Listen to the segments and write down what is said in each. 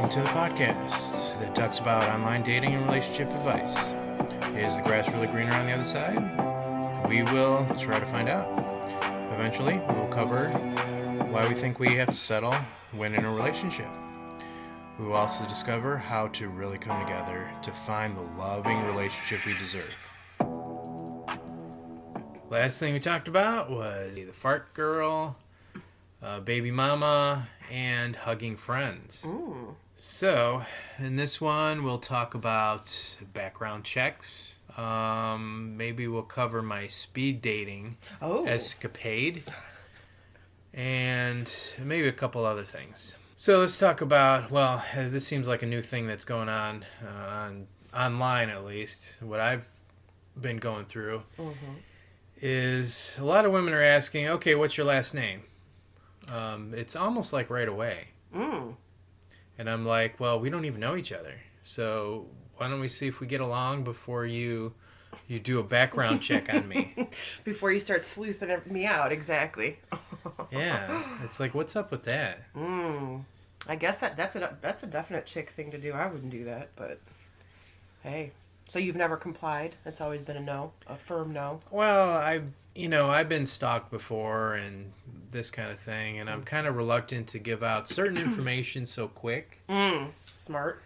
Welcome to the podcast that talks about online dating and relationship advice. Is the grass really greener on the other side? We will try to find out. Eventually, we will cover why we think we have to settle when in a relationship. We will also discover how to really come together to find the loving relationship we deserve. Last thing we talked about was the fart girl, baby mama, and hugging friends. Ooh. So, in this one, we'll talk about background checks. Maybe we'll cover my speed dating escapade. And maybe a couple other things. So let's talk about, well, this seems like a new thing that's going on online at least. What I've been going through is a lot of women are asking, okay, what's your last name? It's almost like right away. And I'm like, well, we don't even know each other. So why don't we see if we get along before you do a background check on me? Before you start sleuthing me out, exactly. Yeah, it's like, what's up with that? I guess that's a definite chick thing to do. I wouldn't do that, but hey. So you've never complied? It's always been a no, a firm no. Well, I've been stalked before and this kind of thing, and I'm kind of reluctant to give out certain information so quick. Smart.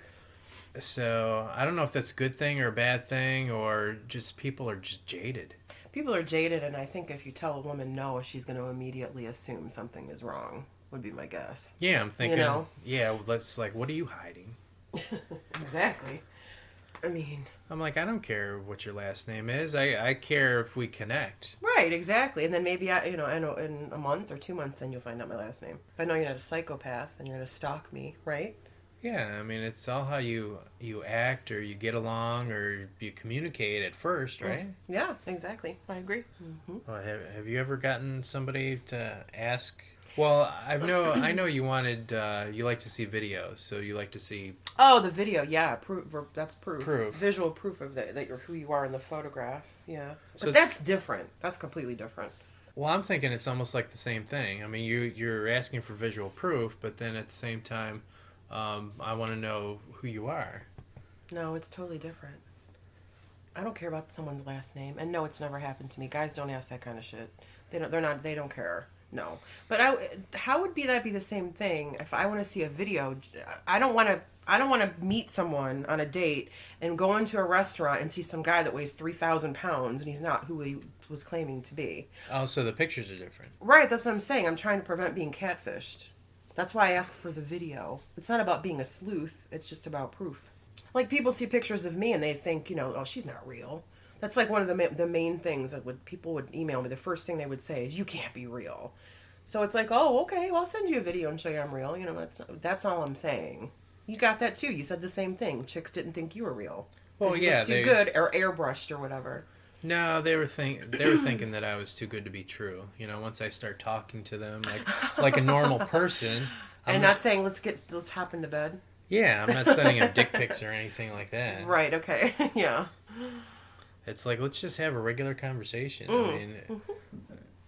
So I don't know if that's a good thing or a bad thing, or just people are just jaded. People are jaded, and I think if you tell a woman no, she's going to immediately assume something is wrong, would be my guess. Yeah, I'm thinking, You know? yeah, let's what are you hiding? Exactly. I mean... I'm like, I don't care what your last name is. I care if we connect. Right, exactly. And then maybe, I know in a month or 2 months, then you'll find out my last name. If I know you're not a psychopath and you're going to stalk me, right? Yeah, I mean, it's all how you act or you get along or you communicate at first, right? Yeah, exactly. I agree. Well, have you ever gotten somebody to ask? Well, I know you wanted, you like to see videos, so you like to see... Oh, the video, yeah. That's proof. Proof. Visual proof of that you're who you are in the photograph, yeah. So But that's different. That's completely different. Well, I'm thinking it's almost like the same thing. I mean, you're asking for visual proof, but then at the same time, I want to know who you are. No, it's totally different. I don't care about someone's last name, and no, it's never happened to me. Guys don't ask that kind of shit. They don't care. No. But how would that be the same thing if I want to see a video? I don't want to meet someone on a date and go into a restaurant and see some guy that weighs 3,000 pounds and he's not who he was claiming to be. Oh, so the pictures are different. Right, that's what I'm saying. I'm trying to prevent being catfished. That's why I ask for the video. It's not about being a sleuth. It's just about proof. Like, people see pictures of me and they think, oh, she's not real. That's like one of the main things that people would email me. The first thing they would say is, you can't be real. So it's like, oh, okay, well, I'll send you a video and show you I'm real. That's all I'm saying. You got that too. You said the same thing. Chicks didn't think you were real. Well, you yeah, looked too good or airbrushed or whatever. No, they were thinking that I was too good to be true. Once I start talking to them like a normal person. And not saying let's hop into bed. Yeah, I'm not sending them dick pics or anything like that. Right. Okay. Yeah. It's like, let's just have a regular conversation.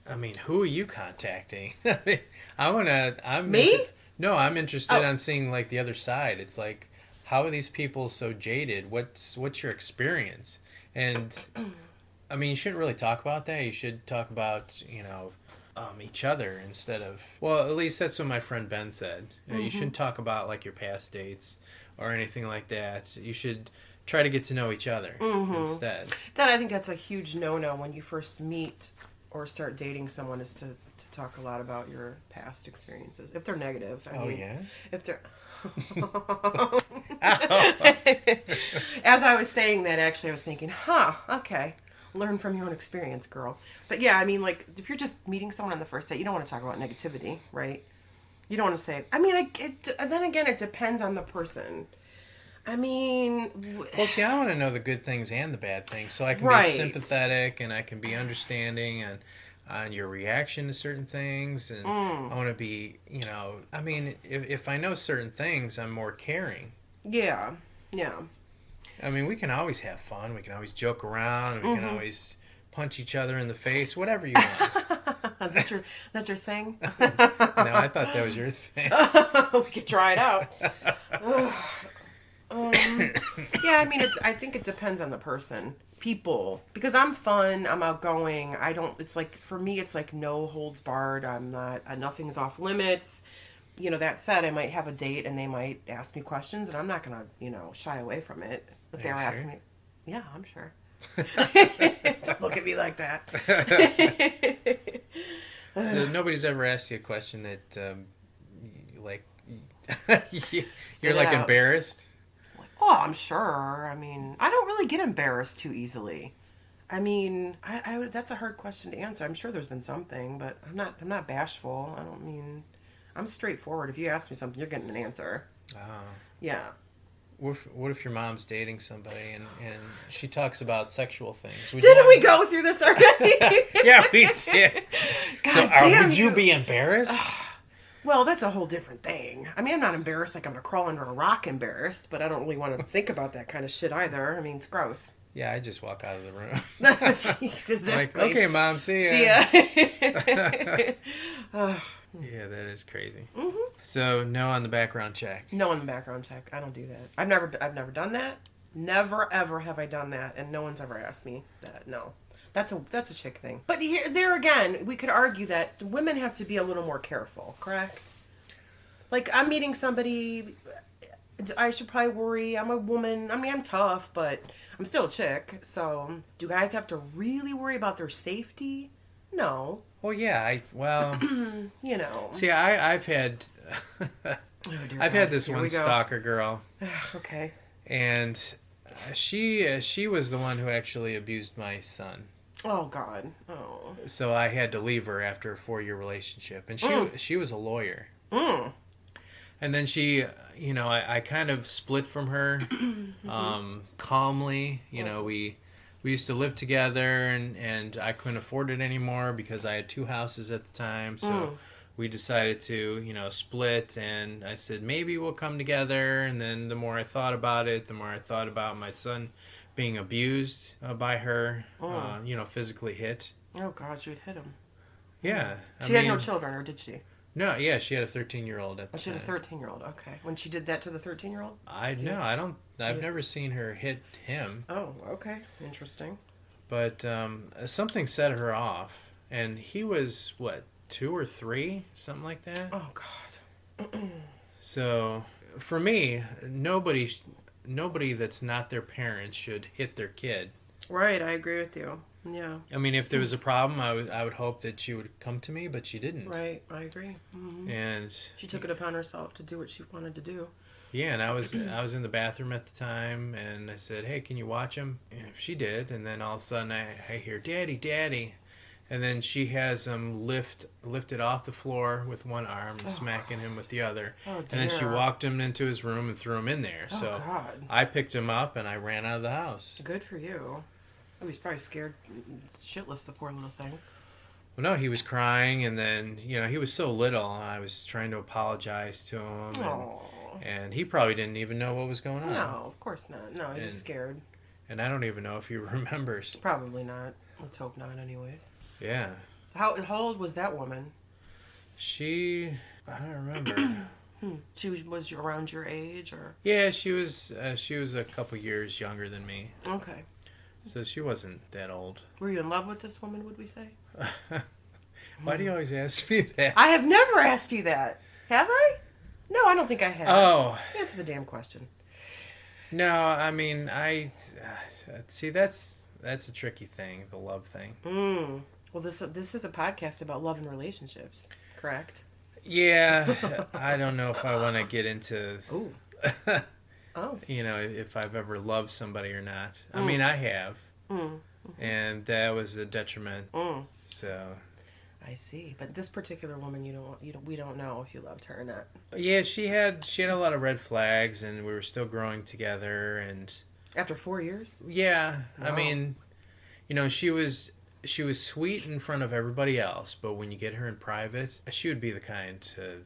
I mean, who are you contacting? Me? No, I'm interested on seeing like the other side. It's like, how are these people so jaded? What's your experience? And I mean, you shouldn't really talk about that. You should talk about each other instead of. Well, at least that's what my friend Ben said. You shouldn't talk about like your past dates or anything like that. You should try to get to know each other instead. I think that's a huge no-no when you first meet or start dating someone, is to talk a lot about your past experiences. If they're negative. I mean, yeah? If they're... As I was saying that, actually, I was thinking, okay. Learn from your own experience, girl. But yeah, I mean, like, if you're just meeting someone on the first date, you don't want to talk about negativity, right? You don't want to say... I mean, then again, it depends on the person. I mean... Well, see, I want to know the good things and the bad things, so I can be sympathetic and I can be understanding on your reaction to certain things, and I want to be, I mean, if I know certain things, I'm more caring. Yeah. I mean, we can always have fun. We can always joke around. We can always punch each other in the face, whatever you want. That's your thing? No, I thought that was your thing. We could try it out. Yeah, I mean, I think it depends on the person. People, because I'm fun, I'm outgoing. I don't. It's like for me, it's like no holds barred. I'm not. Nothing's off limits. That said, I might have a date and they might ask me questions, and I'm not gonna, shy away from it. If they're asking me, yeah, I'm sure. Don't look at me like that. So nobody's ever asked you a question that, like, you're like embarrassed? Oh, I'm sure. I mean, I don't really get embarrassed too easily. I mean, that's a hard question to answer. I'm sure there's been something, but I'm not bashful. I don't mean, I'm straightforward. If you ask me something, you're getting an answer. Oh. Yeah. What if your mom's dating somebody and she talks about sexual things? Didn't we go through this already? Yeah, we did. God So damn would you be embarrassed? Well, that's a whole different thing. I mean, I'm not embarrassed like I'm going to crawl under a rock embarrassed, but I don't really want to think about that kind of shit either. I mean, it's gross. Yeah, I just walk out of the room. Jesus, like, okay, Mom, see ya. See ya. Yeah, that is crazy. Mm-hmm. So, no on the background check. No on the background check. I don't do that. I've never done that. Never ever have I done that, and no one's ever asked me that. No. That's a chick thing. But there again, we could argue that women have to be a little more careful, correct? Like, I'm meeting somebody, I should probably worry. I'm a woman. I mean, I'm tough, but I'm still a chick. So, do guys have to really worry about their safety? No. Well, yeah. See, I've had, I've had this one stalker girl. Okay. And she was the one who actually abused my son. Oh God! Oh. So I had to leave her after a 4-year relationship, and she was a lawyer. Mm. And then she, I kind of split from her, calmly. We used to live together, and I couldn't afford it anymore because I had 2 houses at the time. So we decided to, split. And I said maybe we'll come together. And then the more I thought about it, the more I thought about my son being abused by her, physically hit. Oh God, she'd hit him. Yeah. She had no children, or did she? No, yeah, she had a 13-year-old at the time. She had a 13-year-old, okay. When she did that to the 13-year-old? I've never seen her hit him. Oh, okay. Interesting. But something set her off, and he was, 2 or 3? Something like that? Oh, God. So, for me, nobody that's not their parents should hit their kid. Right, I agree with you. Yeah. I mean, if there was a problem, I would hope that she would come to me, but she didn't. Right, I agree. Mm-hmm. And she took it upon herself to do what she wanted to do. Yeah, and I was in the bathroom at the time, and I said, "Hey, can you watch him?" And she did, and then all of a sudden I hear, "Daddy, Daddy," and then she has him lifted off the floor with one arm and smacking him with the other. Oh, dear. And then she walked him into his room and threw him in there. Oh, so God. I picked him up and I ran out of the house. Good for you. Oh, he's probably scared shitless, the poor little thing. Well, no, he was crying, and then, he was so little. I was trying to apologize to him, and he probably didn't even know what was going on. No, of course not. No, he was scared. And I don't even know if he remembers. Probably not. Let's hope not, anyways. Yeah. How old was that woman? I don't remember. She was around your age, or? Yeah, she was a couple years younger than me. Okay. So she wasn't that old. Were you in love with this woman, would we say? Why do you always ask me that? I have never asked you that. Have I? No, I don't think I have. Oh. Answer the damn question. No, I mean, see, that's a tricky thing, the love thing. Well, this is a podcast about love and relationships, correct? Yeah, I don't know if I want to get into... Ooh. Oh. If I've ever loved somebody or not. I mean, I have. And that was a detriment. So... I see. But this particular woman, we don't know if you loved her or not. Yeah, she had a lot of red flags, and we were still growing together, and... After 4 years? Yeah. Wow. I mean, she was sweet in front of everybody else, but when you get her in private, she would be the kind to,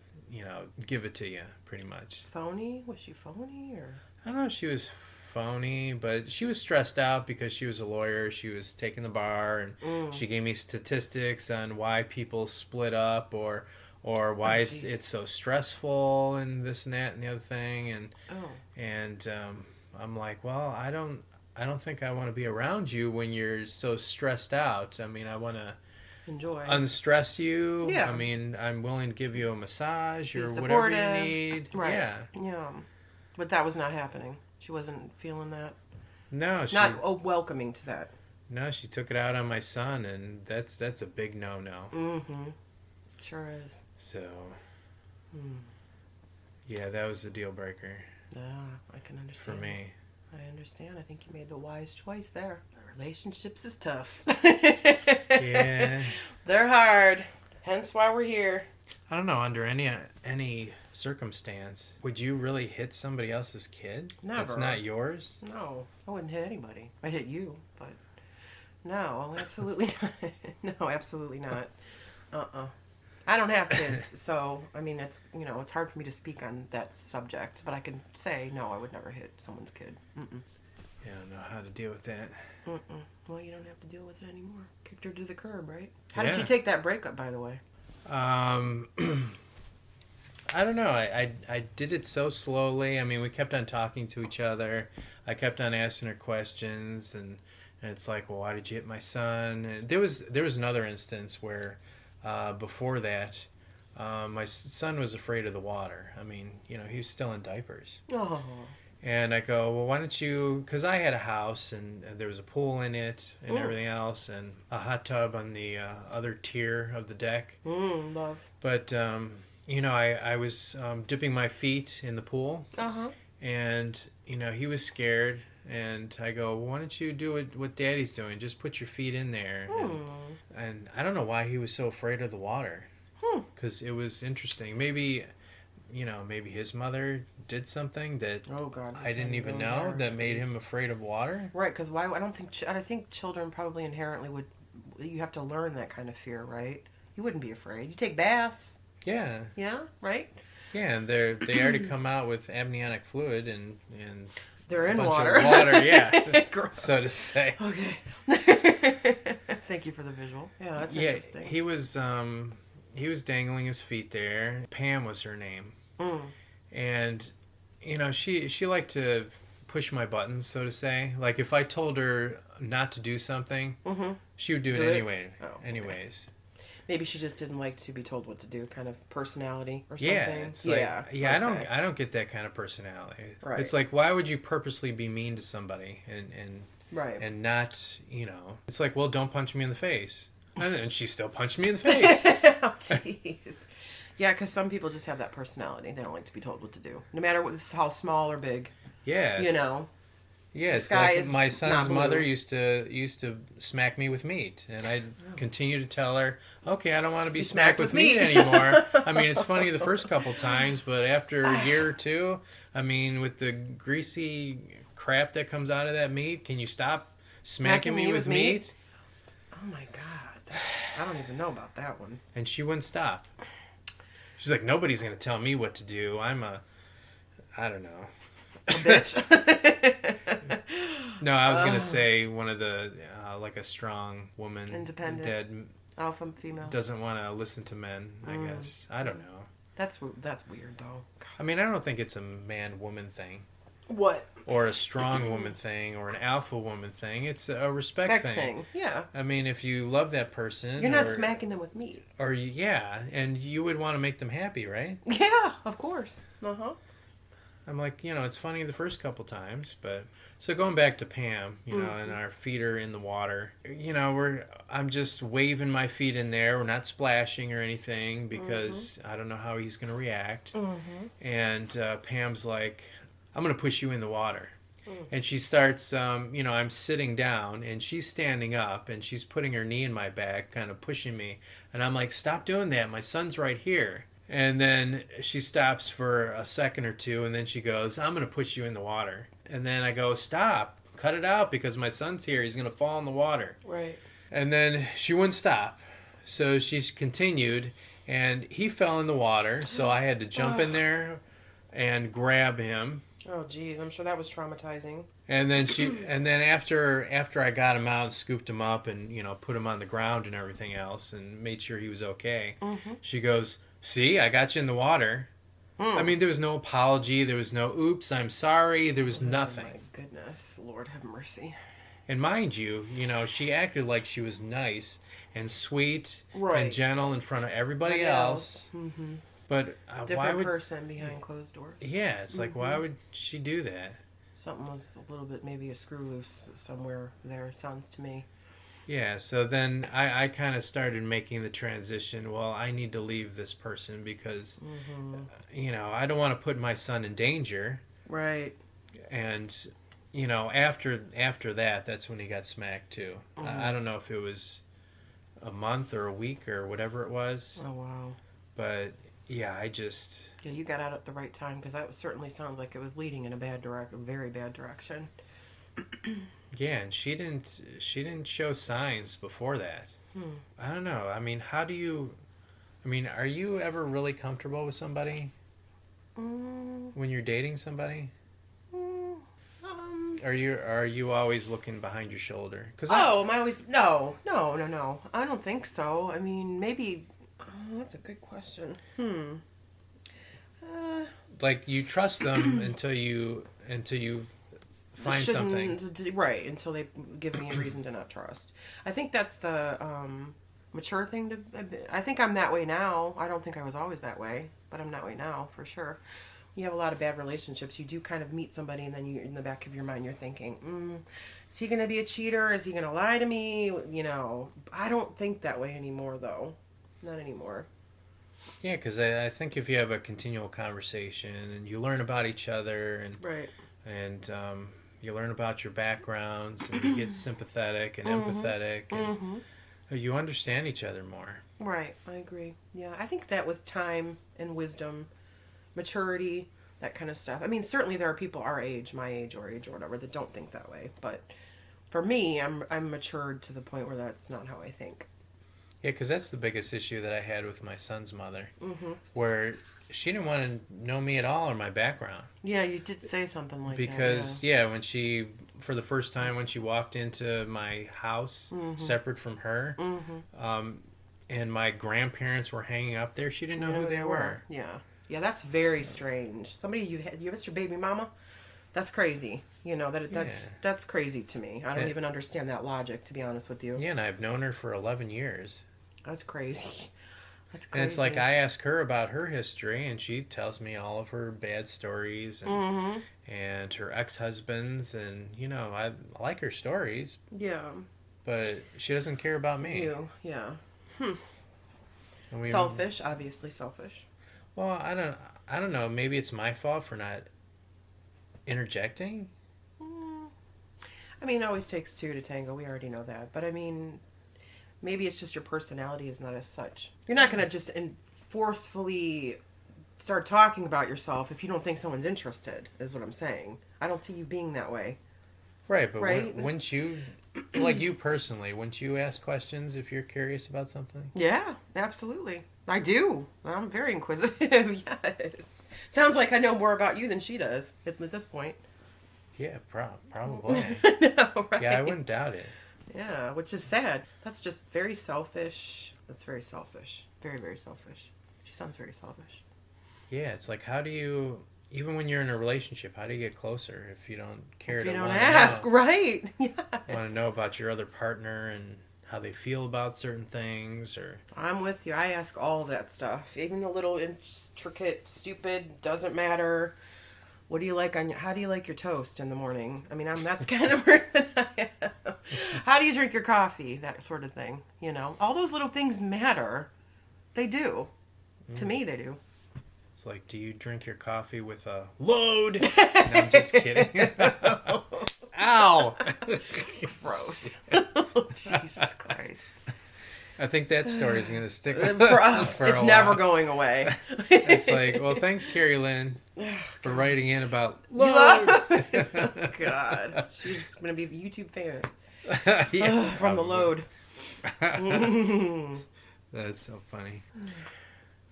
give it to you, pretty much. Phony? Was she phony, or? I don't know if she was phony, but she was stressed out because she was a lawyer. She was taking the bar, and she gave me statistics on why people split up or or why Oh, is jeez. it so stressful and this and that and the other thing, Oh, and I'm like, well, I don't think I want to be around you when you're so stressed out. I mean, I want to enjoy. unstress you. I Yeah. mean, I'm willing to give you a massage Be or whatever you supportive. need. Right. Yeah. Yeah. But that was not happening. She wasn't feeling that. No, Not welcoming to that. she took it out on my son, and that's a big no-no. Mm-hmm. Sure is. So, Mm. yeah, that was a deal breaker Yeah, I can understand. for me. I understand. I think you made a wise choice there. Relationships is tough. Yeah. They're hard. Hence why we're here. I don't know, under any circumstance, would you really hit somebody else's kid? Never. That's not yours? No, I wouldn't hit anybody. I'd hit you, but no, absolutely not. No, absolutely not. I don't have kids, so I mean, it's it's hard for me to speak on that subject, but I can say no, I would never hit someone's kid. Mm-mm. Yeah, I don't know how to deal with that. Mm-mm. Well, you don't have to deal with it anymore. Kicked her to the curb, right? How did Yeah. you take that breakup, by the way? I don't know. I did it so slowly. I mean, we kept on talking to each other. I kept on asking her questions, and it's like, well, why did you hit my son? And there was another instance where, before that, my son was afraid of the water. I mean, he was still in diapers. Oh, And I go, well, why don't you, because I had a house and there was a pool in it and Ooh. everything else and a hot tub on the other tier of the deck. love. But, I was dipping my feet in the pool Uh-huh. and, he was scared. And I go, well, why don't you do what Daddy's doing? Just put your feet in there. And I don't know why he was so afraid of the water. Because it was interesting. Maybe his mother did something that Oh God, I didn't even know that made him afraid of water. Right, because why? I think children probably inherently would. You have to learn that kind of fear, right? You wouldn't be afraid. You take baths. Yeah, Yeah, right. yeah, and they already come out with amniotic fluid and They're a in bunch water. of water, yeah, Gross. so to say. Okay. Thank you for the visual. Yeah, that's Yeah, interesting. he was dangling his feet there. Pam was her name, and she liked to push my buttons, so to say. Like if I told her not to do something, she would do it anyway. Oh, okay. Anyways. Maybe she just didn't like to be told what to do, kind of personality or something. Yeah, it's like, Okay. I don't get that kind of personality. Right. It's like, why would you purposely be mean to somebody Right. and not, it's like, well, don't punch me in the face. And she still punched me in the face. Oh, jeez. Yeah, because some people just have that personality. They don't like to be told what to do, no matter how small or big. Yeah. Yeah, it's sky like is my not son's blue. mother used to smack me with meat, and I'd continue to tell her, okay, I don't want to be smacked with meat anymore. I mean, it's funny the first couple times, but after a year or two, I mean, with the greasy crap that comes out of that meat, can you stop smacking me with meat? Oh my God, I don't even know about that one. And she wouldn't stop. She's like, nobody's going to tell me what to do. I don't know. A bitch. No, I was going to say one of the, like a strong woman. Independent. That Alpha female. doesn't want to listen to men, I guess. I don't know. That's weird though. I mean, I don't think it's a man-woman thing. What? Or a strong woman thing, or an alpha woman thing. It's a respect thing. Yeah. I mean, if you love that person... You're not smacking them with meat. Or, yeah, and you would want to make them happy, right? Yeah, of course. Uh-huh. I'm like, it's funny the first couple times, but... So going back to Pam, and our feet are in the water, I'm just waving my feet in there. We're not splashing or anything because I don't know how he's going to react. And Pam's like, I'm going to push you in the water. And she starts, I'm sitting down and she's standing up and she's putting her knee in my back, kind of pushing me. And I'm like, stop doing that. My son's right here. And then she stops for a second or two and then she goes, I'm going to push you in the water. And then I go, stop, cut it out because my son's here. He's going to fall in the water. Right. And then she wouldn't stop. So she's continued and he fell in the water. So I had to jump in there and grab him. Oh, geez. I'm sure that was traumatizing. And then after I got him out and scooped him up and, put him on the ground and everything else and made sure he was okay, she goes, See, I got you in the water. I mean, there was no apology. There was no, oops, I'm sorry. There was nothing. Oh my goodness. Lord have mercy. And mind you, she acted like she was nice and sweet Right. and gentle in front of everybody else. Mm-hmm. But Different why would... person behind closed doors. Yeah, it's like, why would she do that? Something was a little bit, maybe a screw loose somewhere there, sounds to me. Yeah, so then I kind of started making the transition. Well, I need to leave this person because, I don't want to put my son in danger. Right. And, after that, that's when he got smacked too. I don't know if it was a month or a week or whatever it was. Oh, wow. But, yeah, I just... Yeah, you got out at the right time because that certainly sounds like it was leading in a very bad direction. Yeah, and she didn't show signs before that. I don't know. I mean, are you ever really comfortable with somebody when you're dating somebody? Are you always looking behind your shoulder? Am I always... No. I don't think so. I mean, maybe... that's a good question. Like, you trust them until you find something. Right, until they give me a reason to not trust. I think that's the mature thing to... I think I'm that way now. I don't think I was always that way, but I'm that way now, for sure. You have a lot of bad relationships. You do kind of meet somebody, and then in the back of your mind, you're thinking, is he going to be a cheater? Is he going to lie to me? I don't think that way anymore, though. Not anymore. Yeah, because I think if you have a continual conversation and you learn about each other and Right. And you learn about your backgrounds and you get sympathetic and empathetic and you understand each other more. Right, I agree. Yeah, I think that with time and wisdom, maturity, that kind of stuff. I mean, certainly there are people our age, my age or whatever, that don't think that way. But for me, I'm matured to the point where that's not how I think. Yeah, because that's the biggest issue that I had with my son's mother, where she didn't want to know me at all or my background. Yeah, you did say something like because, that. When she, for the first time, when she walked into my house, separate from her, and my grandparents were hanging up there, she didn't know who they were. Yeah. Yeah, that's very strange. Somebody that's your baby mama? That's crazy. That's crazy to me. I don't even understand that logic, to be honest with you. Yeah, and I've known her for 11 years. That's crazy. And it's like I ask her about her history, and she tells me all of her bad stories and her ex-husbands, and I like her stories. Yeah. But she doesn't care about me. Yeah. Selfish, obviously selfish. Well, I don't know. Maybe it's my fault for not interjecting. I mean, it always takes two to tango. We already know that. But I mean, maybe it's just your personality is not as such. You're not going to just forcefully start talking about yourself if you don't think someone's interested, is what I'm saying. I don't see you being that way. Right, but wouldn't you, like you personally, wouldn't you ask questions if you're curious about something? Yeah, absolutely. I do. I'm very inquisitive, yes. Sounds like I know more about you than she does at this point. Yeah, probably. No, right? Yeah, I wouldn't doubt it. Yeah, which is sad. That's just very selfish. That's very selfish. Very, very selfish. She sounds very selfish. Yeah, it's like, how do you, even when you're in a relationship, how do you get closer if you don't care to you don't ask, right? Yes. Want to know about your other partner and how they feel about certain things, or... I'm with you. I ask all that stuff. Even the little intricate, stupid, doesn't matter... What do you like how do you like your toast in the morning? I mean, that's kind of person I am. How do you drink your coffee? That sort of thing. All those little things matter. They do. To me, they do. It's like, do you drink your coffee with a load? No, I'm just kidding. Ow! Gross. Jesus Christ. I think that story is going to stick with us for a while. It's never going away. It's like, well, thanks, Carrie Lynn, for writing in about love. Oh, God. She's going to be YouTube famous. Yeah, from the load. That's so funny.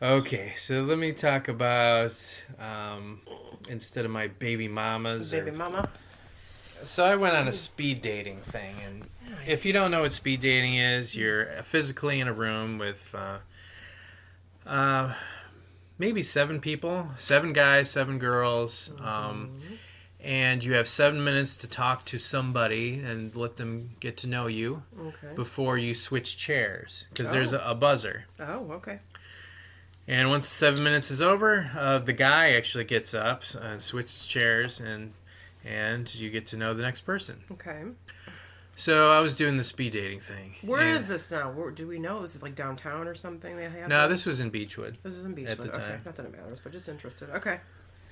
Okay, so let me talk about, instead of my baby mamas. Baby mama? So I went on a speed dating thing, and if you don't know what speed dating is, you're physically in a room with maybe 7 people, 7 guys, 7 girls. And you have 7 minutes to talk to somebody and let them get to know you before you switch chairs, because there's a buzzer. Oh, okay. And once the 7 minutes is over, the guy actually gets up and switches chairs, and you get to know the next person. Okay. So I was doing the speed dating thing. Where is this now? Do we know? This is like downtown or something they have? No, this was in Beechwood. This is in Beechwood. At the time. Not that it matters, but just interested. Okay.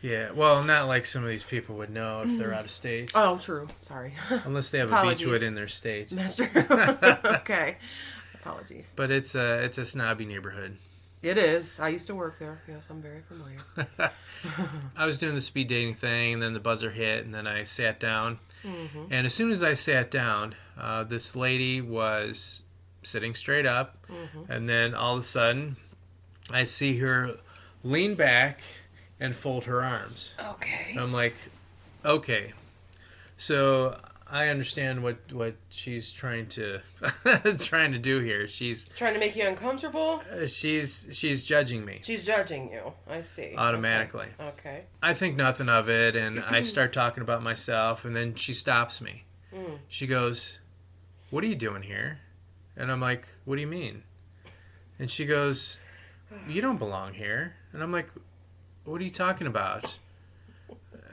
Yeah, well, not like some of these people would know if they're out of state. Oh, true. Sorry. Unless they have Apologies. a Beechwood in their state. That's true. Okay. Apologies. But it's a snobby neighborhood. It is. I used to work there. Yes, I'm very familiar. I was doing the speed dating thing, and then the buzzer hit, and then I sat down. And as soon as I sat down, this lady was sitting straight up, and then all of a sudden, I see her lean back and fold her arms. Okay. And I'm like, okay, so I understand what she's trying to do here. She's trying to make you uncomfortable. She's judging me. She's judging you. I see. Automatically. Okay. I think nothing of it, and I start talking about myself, and then she stops me. She goes, "What are you doing here?" And I'm like, "What do you mean?" And she goes, "You don't belong here." And I'm like, "What are you talking about?"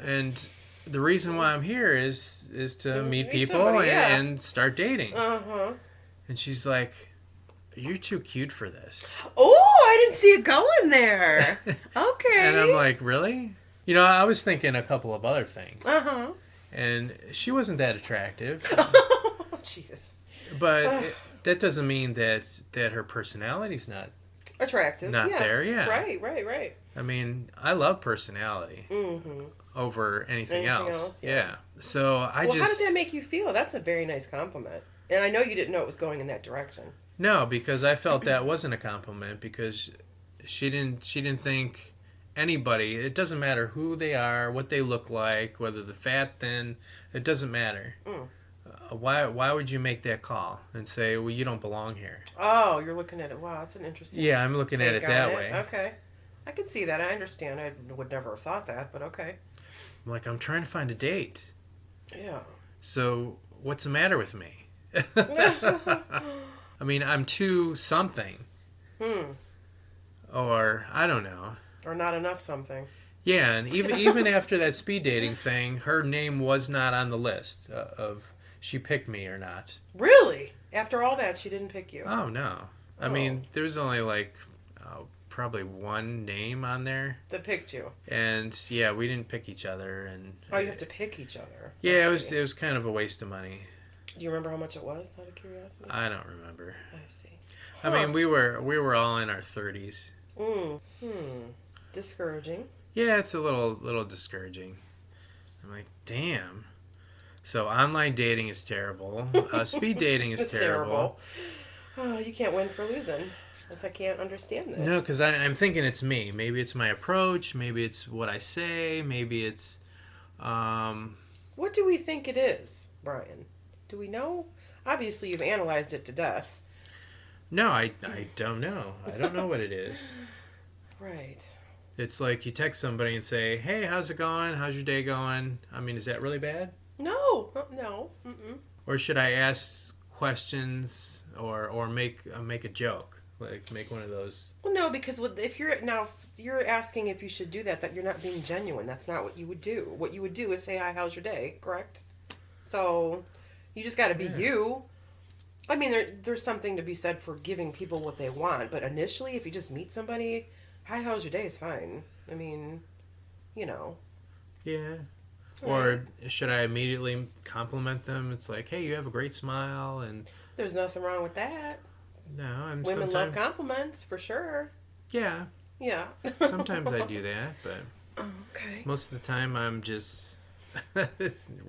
And the reason why I'm here is to meet people somebody, and start dating. And she's like, "You're too cute for this." Oh, I didn't see it going there. Okay. And I'm like, "Really?" You know, I was thinking a couple of other things. Uh-huh. And she wasn't that attractive. Jesus. But that doesn't mean that her personality's not attractive. there. Yeah. Right. I mean, I love personality over anything else. Yeah. So how did that make you feel? That's a very nice compliment. And I know you didn't know it was going in that direction. No, because I felt that wasn't a compliment, because she didn't think anybody, it doesn't matter who they are, what they look like, whether they're fat, thin, it doesn't matter. Why would you make that call and say, well, you don't belong here? Oh, you're looking at it. Wow, that's an interesting Yeah, I'm looking at it that way. Okay. I could see that. I understand. I would never have thought that, but okay. I'm like, I'm trying to find a date. Yeah. So what's the matter with me? I mean, I'm too something. Or, I don't know. Or not enough something. Yeah, and even after that speed dating thing, her name was not on the list of she picked me or not. Really? After all that, she didn't pick you? Oh, no. I mean, there was only like probably one name on there. That picked you. And, yeah, we didn't pick each other. And you have to pick each other. Yeah, it was kind of a waste of money. Do you remember how much it was, out of curiosity? I don't remember. I see. I mean, we were all in our 30s. Discouraging. Yeah, it's a little discouraging. I'm like, damn. So online dating is terrible. Speed dating is terrible. Oh, you can't win for losing. I can't understand this. No, because I'm thinking it's me. Maybe it's my approach. Maybe it's what I say. Maybe it's... What do we think it is, Brian? Do we know? Obviously, you've analyzed it to death. No, I don't know. I don't know what it is. Right. It's like you text somebody and say, "Hey, how's it going? How's your day going?" I mean, is that really bad? No. Mm-mm. Or should I ask questions or make a joke? Like make one of those. Well, no, because if you're asking if you should do that you're not being genuine. That's not what you would do. What you would do is say, "Hi, how's your day?" Correct? So you just got to be you. I mean, there's something to be said for giving people what they want, but initially, if you just meet somebody, "Hi, how's your day?" is fine. I mean, you know. Yeah. Or should I immediately compliment them? It's like, "Hey, you have a great smile," and there's nothing wrong with that. No, women love compliments for sure. Yeah. Yeah. Sometimes I do that, but okay. Most of the time I'm just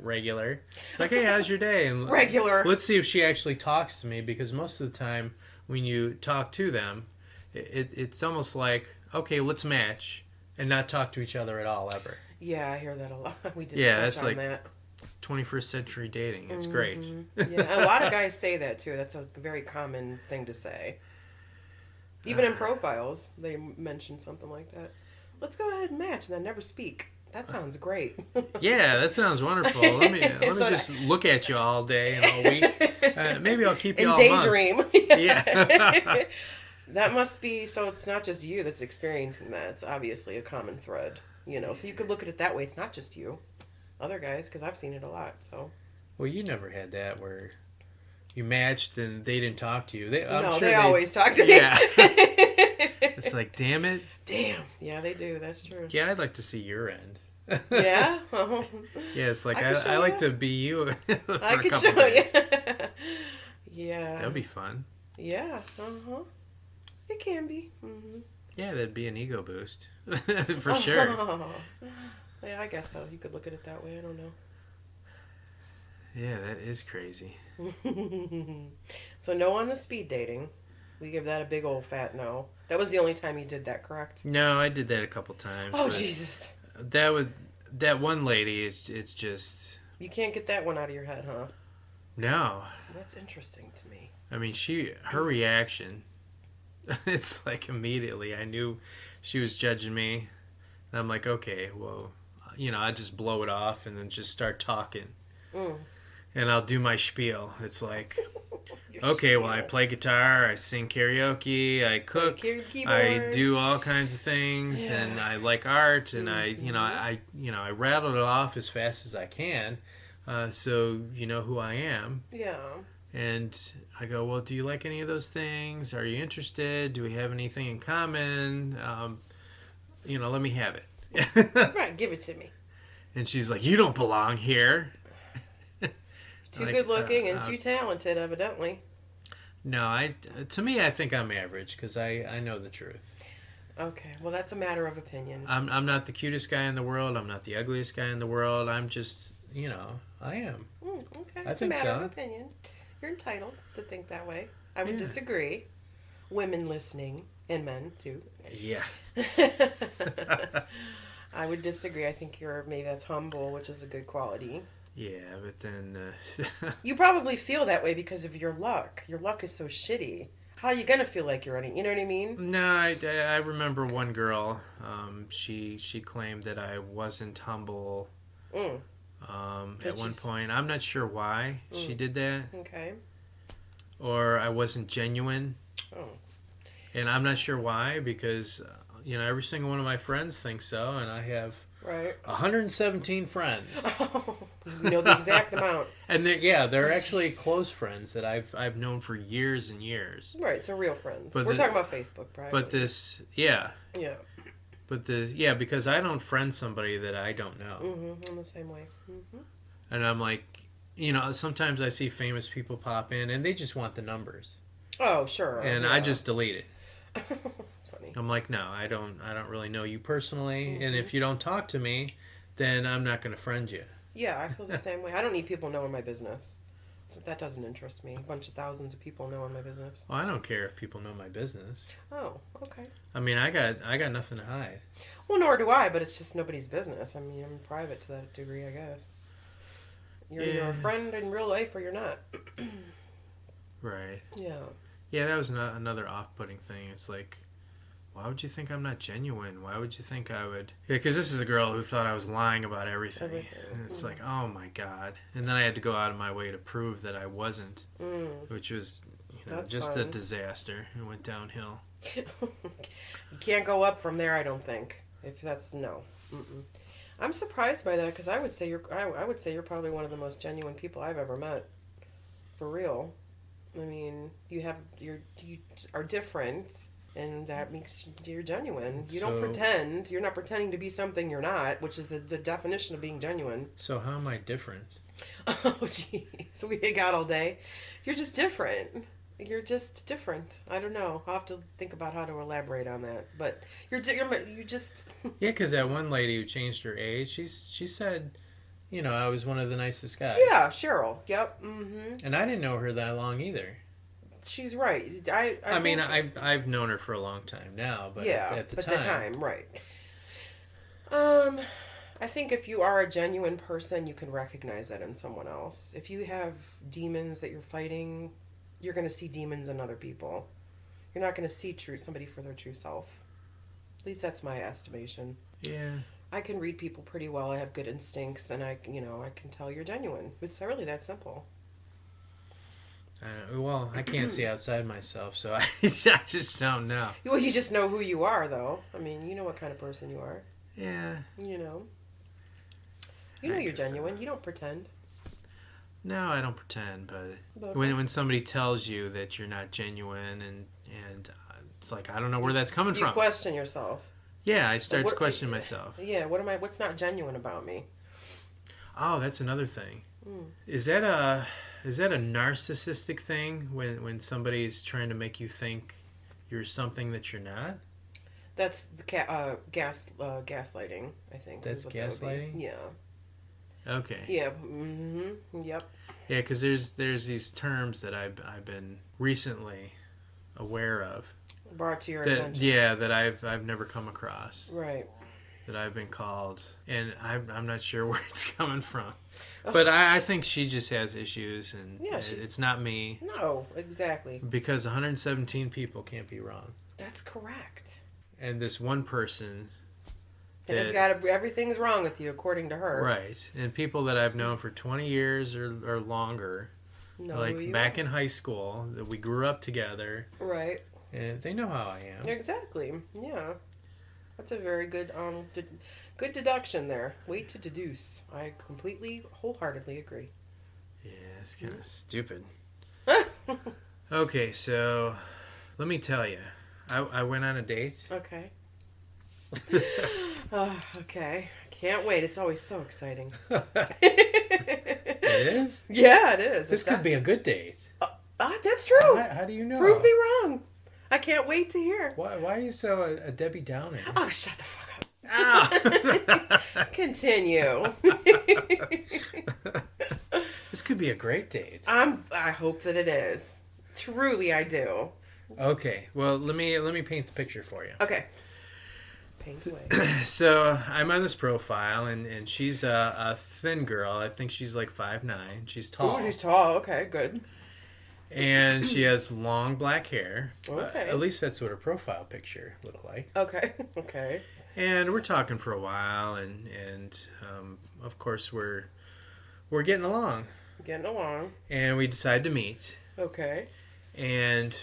regular. It's like, "Hey, how's your day?" And regular. Let's see if she actually talks to me, because most of the time when you talk to them, it's almost like, okay, let's match and not talk to each other at all ever. Yeah, I hear that a lot. We did that's touch on like that. 21st century dating. It's great. Yeah, a lot of guys say that too. That's a very common thing to say. Even in profiles, they mention something like that. Let's go ahead and match and then never speak. That sounds great. Yeah, that sounds wonderful. Let me So just look at you all day and all week. Maybe I'll keep you and all daydream. month. Yeah. That must be, so it's not just you that's experiencing that. It's obviously a common thread, you know. So you could look at it that way. It's not just you. Other guys, because I've seen it a lot, so. Well, you never had that where you matched and they didn't talk to you. They always talk to me. Yeah. It's like, damn it. Damn. Yeah, they do. That's true. Yeah, I'd like to see your end. Yeah? Yeah, it's like, I like to be you for I a could couple show days. you. Yeah. That would be fun. Yeah. Uh-huh. It can be. Mm-hmm. Yeah, that'd be an ego boost. For sure. Yeah, I guess so. You could look at it that way. I don't know. Yeah, that is crazy. So no on the speed dating. We give that a big old fat no. That was the only time you did that, correct? No, I did that a couple times. Oh, Jesus. That one lady, it's just... You can't get that one out of your head, huh? No. That's interesting to me. I mean, her reaction, it's like immediately I knew she was judging me. And I'm like, okay, well, I just blow it off and then just start talking. Mm. And I'll do my spiel. It's like, okay, well, I play guitar, I sing karaoke, I cook, I do all kinds of things, Yeah. and I like art, and Mm-hmm. I rattle it off as fast as I can, so you know who I am. Yeah. And I go, well, do you like any of those things? Are you interested? Do we have anything in common? Let me have it. Right, give it to me. And she's like, you don't belong here. Too good looking and too talented, evidently. No, to me, I think I'm average because I know the truth. Okay, well, that's a matter of opinion. I'm not the cutest guy in the world. I'm not the ugliest guy in the world. I'm just, I am. Okay, I it's think a matter so. of opinion. You're entitled to think that way. I would disagree. Women listening, and men, too. Yeah. I would disagree. I think maybe that's humble, which is a good quality. Yeah, but then... You probably feel that way because of your luck. Your luck is so shitty. How are you going to feel like you're you know what I mean? No, I remember one girl, she claimed that I wasn't humble at one point. I'm not sure why she did that. Okay. Or I wasn't genuine. Oh. And I'm not sure why because, every single one of my friends thinks so, and I have... Right. 117 friends. You know the exact amount. And they're actually close friends that I've known for years and years. Right, so real friends. But we're talking about Facebook, right? But Yeah. But because I don't friend somebody that I don't know. Mm-hmm, in the same way. Mm-hmm. And I'm like, sometimes I see famous people pop in and they just want the numbers. Oh, sure. And I just delete it. Funny. I'm like, no, I don't really know you personally, and if you don't talk to me, then I'm not going to friend you. Yeah, I feel the same way. I don't need people knowing my business. So that doesn't interest me. A bunch of thousands of people knowing my business. Well, I don't care if people know my business. Oh, okay. I mean, I got nothing to hide. Well, nor do I, but it's just nobody's business. I mean, I'm private to that degree, I guess. You're a friend in real life or you're not. Right. Yeah. Yeah, that was another off-putting thing. It's like, why would you think I'm not genuine? Why would you think I would... Yeah, because this is a girl who thought I was lying about everything. And it's like, oh my God. And then I had to go out of my way to prove that I wasn't, which was, just a disaster. It went downhill. You can't go up from there, I don't think. If that's no. Mm-mm. I'm surprised by that because I would say you're probably one of the most genuine people I've ever met. For real. I mean, you are different. And that makes you're genuine. You don't pretend. You're not pretending to be something you're not, which is the definition of being genuine. So how am I different? Oh, jeez. We got all day. You're just different. You're just different. I don't know. I'll have to think about how to elaborate on that. But you just... Yeah, because that one lady who changed her age, she said, I was one of the nicest guys. Yeah, Cheryl. Yep. Mm-hmm. And I didn't know her that long either. She's right. I mean, I've known her for a long time now, but at the time, right. I think if you are a genuine person, you can recognize that in someone else. If you have demons that you're fighting, you're going to see demons in other people. You're not going to see somebody for their true self. At least that's my estimation. Yeah. I can read people pretty well. I have good instincts, and I can tell you're genuine. It's really that simple. Well, I can't see outside myself, so I just don't know. Well, you just know who you are, though. I mean, you know what kind of person you are. Yeah. You know you're genuine. So. You don't pretend. No, I don't pretend, but when somebody tells you that you're not genuine, and it's like, I don't know where that's coming from. You question yourself. Yeah, I start to question myself. Yeah, what's not genuine about me? Oh, that's another thing. Is that a narcissistic thing when somebody's trying to make you think you're something that you're not? That's the gaslighting, I think. That's gaslighting? Yeah. Okay. Yeah. Mm-hmm. Yep. Yeah, because there's these terms that I've been recently aware of. Brought to your attention. Yeah, that I've never come across. Right. That I've been called, and I'm not sure where it's coming from. But I think she just has issues, and it's not me. No, exactly. Because 117 people can't be wrong. That's correct. And this one person... everything's wrong with you, according to her. Right. And people that I've known for 20 years or longer, like back in high school, that we grew up together. Right. And they know how I am. Exactly. Yeah. That's a very good good deduction there. Way to deduce. I completely, wholeheartedly agree. Yeah, it's kind of stupid. Okay, so let me tell you. I went on a date. Okay. Okay. Can't wait. It's always so exciting. It is? Yeah, it is. This could be a good date. That's true. How do you know? Prove me wrong. I can't wait to hear. Why are you so a Debbie Downer? Oh, shut the fuck up. Ow. Continue. This could be a great date. I hope that it is. Truly, I do. Okay. Well, let me paint the picture for you. Okay. Paint away. So I'm on this profile, and she's a thin girl. I think she's like 5'9". She's tall. Oh, she's tall. Okay, good. And she has long black hair. Okay. At least that's what her profile picture looked like. Okay. Okay. And we're talking for a while, and of course we're getting along. Getting along. And we decide to meet. Okay. And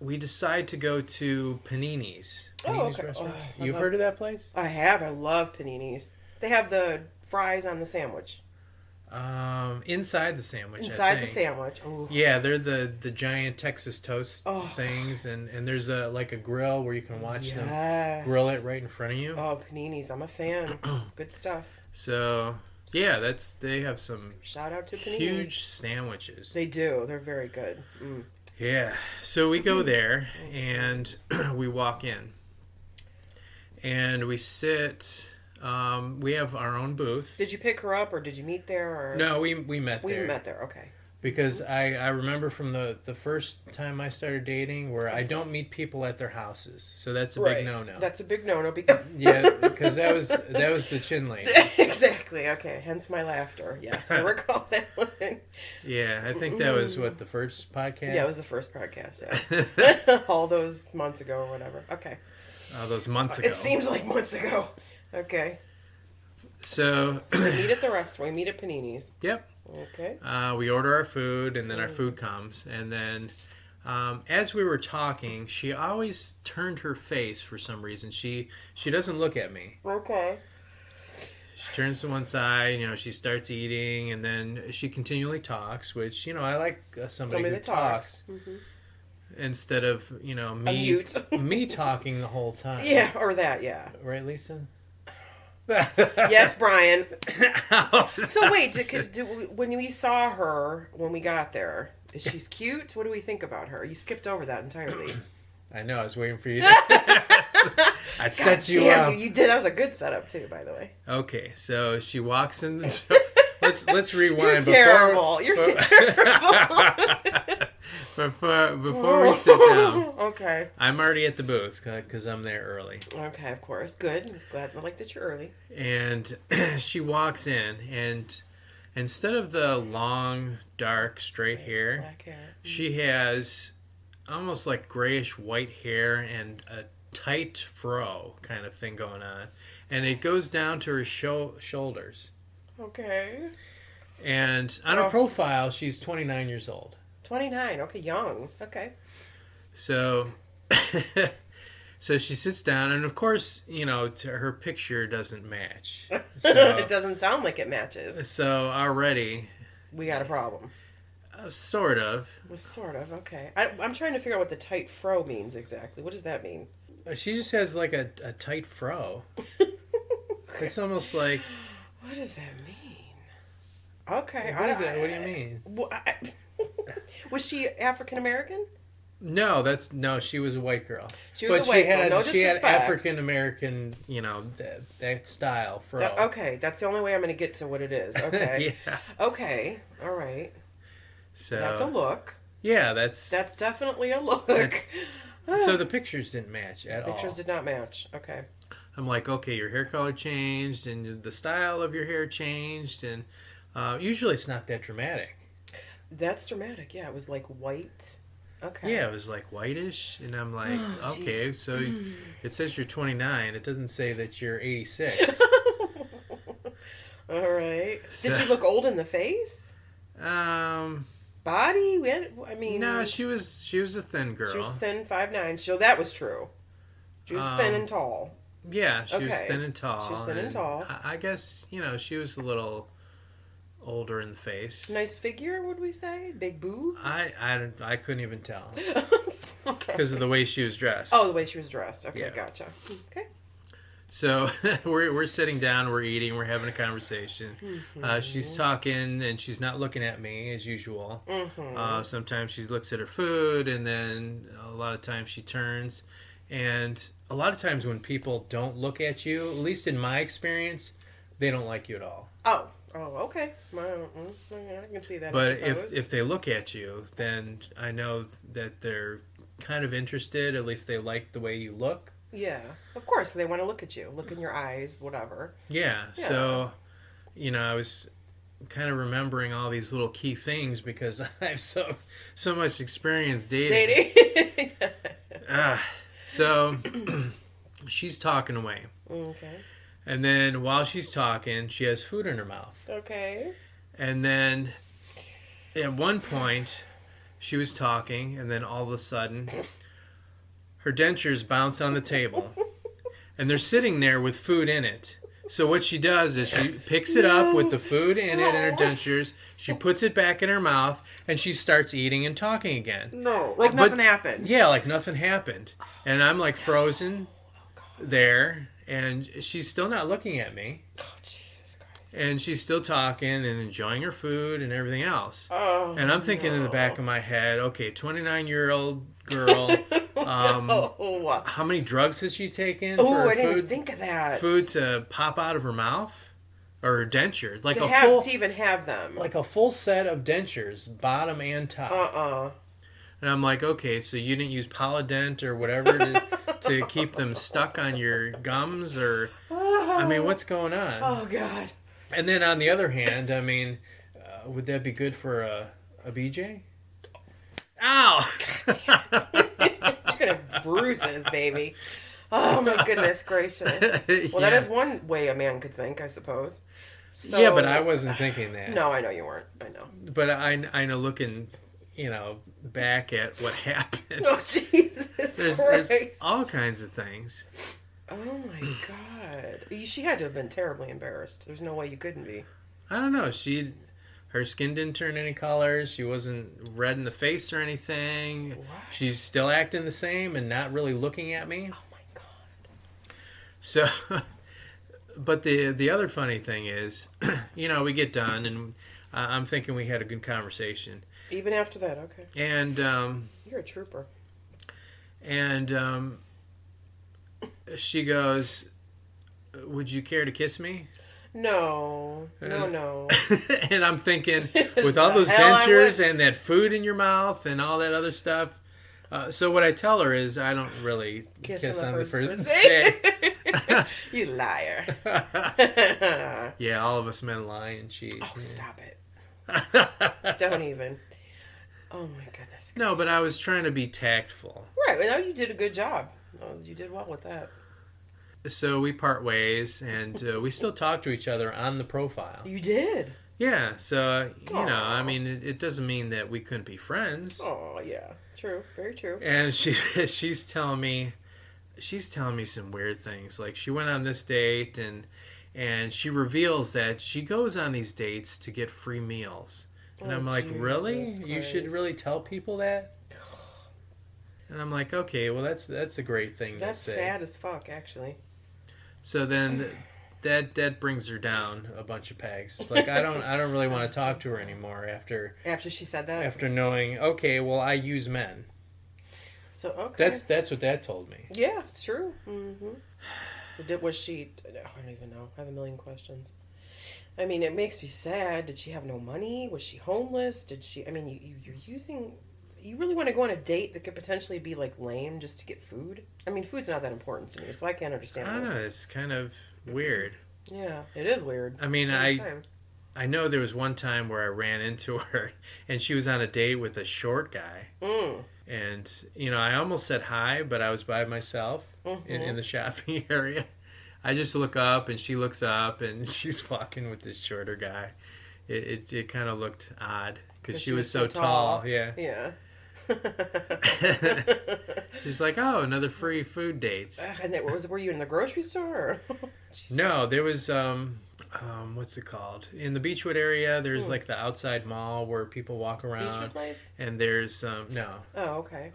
we decide to go to Panini's. Panini's restaurant. Oh, You've heard of that place? I have. I love Panini's. They have the fries on the sandwich. Inside the sandwich. Inside the sandwich. Ooh. Yeah, they're the giant Texas toast things, and there's a grill where you can watch them grill it right in front of you. Oh, Panini's! I'm a fan. Good stuff. So yeah, they have some shout out to Panini's. Huge sandwiches. They do. They're very good. Mm. Yeah. So we go there and we walk in, and we sit. We have our own booth. Did you pick her up, or did you meet there? Or? No, we met there. We met there, okay. Because I remember from the first time I started dating where I don't meet people at their houses. So that's a big no-no. That's a big no-no. Yeah, because that was the chin lady. Exactly, okay. Hence my laughter. Yes, I recall that one. Yeah, I think that was, the first podcast? Yeah, it was the first podcast, yeah. All those months ago or whatever. Okay. All those months ago. It seems like months ago. Okay. So we meet at the restaurant. We meet at Panini's. Yep. Okay. We order our food, and then our food comes. And then as we were talking, she always turned her face for some reason. She doesn't look at me. Okay. She turns to one side, she starts eating, and then she continually talks, which, I like somebody who talks. Mm-hmm. Instead of, me talking the whole time. Yeah, or that, yeah. Right, Lisa? Yes, Brian. So wait, when we saw her when we got there, is she cute? What do we think about her? You skipped over that entirely. I know. I was waiting for you. I set you up. You did. That was a good setup too, by the way. Okay, so she walks in the door. Let's rewind. You're terrible. You're terrible. Before we sit down, okay. I'm already at the booth because I'm there early. Okay, of course. Good. Glad I like that you're early. And she walks in, and instead of the long, dark, straight hair, black hair. she has almost like grayish white hair and a tight fro kind of thing going on. And it goes down to her shoulders. Okay. And on her profile, she's 29 years old. 29. Okay, young. Okay. So, so she sits down, and of course, her picture doesn't match. So, it doesn't sound like it matches. So already, we got a problem. Sort of. Sort of. Okay. I'm trying to figure out what the tight fro means exactly. What does that mean? She just has like a tight fro. It's almost like. What does that mean? Okay. What do you mean? Was she African American? No, she was a white girl. She was a white girl. No disrespect. She had African American, that style fro. Okay, that's the only way I'm going to get to what it is. Okay. Yeah. Okay. All right. So that's a look. Yeah, that's definitely a look. So the pictures didn't match at all. Pictures did not match. Okay. I'm like, okay, your hair color changed and the style of your hair changed, and usually it's not that dramatic. That's dramatic. Yeah, it was like white. Okay. Yeah, it was like whitish, and I'm like, okay, so it says you're 29. It doesn't say that you're 86. All right. Did she look old in the face? Body? No, she was a thin girl. She was thin, 5'9". So that was true. She was thin and tall. Yeah, she was thin and tall. She was thin and tall. I guess, she was a little older in the face. Nice figure, would we say? Big boobs? I couldn't even tell. Because of the way she was dressed. Oh, the way she was dressed. Okay, yeah. Gotcha. Okay. So we're sitting down, we're eating, we're having a conversation. Mm-hmm. She's talking, and she's not looking at me as usual. Mm-hmm. Sometimes she looks at her food, and then a lot of times she turns. And a lot of times when people don't look at you, at least in my experience, they don't like you at all. Oh, okay. I can see that. But if they look at you, then I know that they're kind of interested. At least they like the way you look. Yeah, of course. They want to look at you, look in your eyes, whatever. Yeah. So, I was kind of remembering all these little key things because I have so much experience dating. So she's talking away. Okay. And then while she's talking, she has food in her mouth. Okay. And then at one point, she was talking, and then all of a sudden, her dentures bounce on the table. And they're sitting there with food in it. So what she does is she picks it up with the food in it and her dentures. She puts it back in her mouth, and she starts eating and talking again. No, like nothing happened. Yeah, like nothing happened. And I'm like frozen there, and she's still not looking at me. Oh, Jesus Christ. And she's still talking and enjoying her food and everything else. Oh, and I'm thinking in the back of my head, okay, 29-year-old girl. How many drugs has she taken for her I didn't food? Even think of that. Food to pop out of her mouth, or her dentures, like to even have them, like a full set of dentures, bottom and top. And I'm like, okay, so you didn't use Polydent or whatever to keep them stuck on your gums, or I mean, what's going on? Oh God. And then on the other hand, I mean, would that be good for a BJ? Ow! You're gonna bruises, baby. Oh my goodness gracious. Well, that is one way a man could think, I suppose. So, yeah, but I wasn't thinking that. No, I know you weren't. I know. But I know looking, back at what happened. Oh Jesus! There's all kinds of things. Oh my God! She had to have been terribly embarrassed. There's no way you couldn't be. I don't know. Her skin didn't turn any colors. She wasn't red in the face or anything. What? She's still acting the same and not really looking at me. Oh my God. So, but the other funny thing is, we get done and I'm thinking we had a good conversation. Even after that, okay. And you're a trooper. And she goes, "Would you care to kiss me?" No. And I'm thinking, with all those dentures and that food in your mouth and all that other stuff. So what I tell her is I don't really kiss on the first date. You liar. Yeah, all of us men lie and cheat. Oh, stop it. Don't even. Oh my goodness. No, but I was trying to be tactful. Right. Well, you did a good job. You did well with that. So we part ways, and we still talk to each other on the profile. You did? Yeah, so, Aww. I mean, it doesn't mean that we couldn't be friends. Oh, yeah. True. Very true. And she's telling me some weird things. Like, she went on this date, and she reveals that she goes on these dates to get free meals. And I'm like, Jesus really? Christ. You should really tell people that? And I'm like, okay, well, that's a great thing to say. That's sad as fuck, actually. So then that brings her down a bunch of pegs. Like, I don't really want to talk to her anymore after she said that. After knowing, okay, well, I use men. So okay. That's what that told me. Yeah, it's true. Mm-hmm. Was she? I don't even know. I have a million questions. I mean, it makes me sad. Did she have no money? Was she homeless? Did she? I mean, you're using. You really want to go on a date that could potentially be like lame just to get food? I mean, food's not that important to me, so I can't understand. I don't know. It's kind of weird. Yeah, it is weird. I mean, I know there was one time where I ran into her, and she was on a date with a short guy. And, I almost said hi, but I was by myself in the shopping area. I just look up, and she looks up, and she's walking with this shorter guy. It kind of looked odd, because she was so tall. Yeah. Yeah. She's like, oh, another free food date. And were you in the grocery store? No, there was what's it called? In the Beechwood area, there's like the outside mall where people walk around. Beechwood place? And there's no. Oh, okay.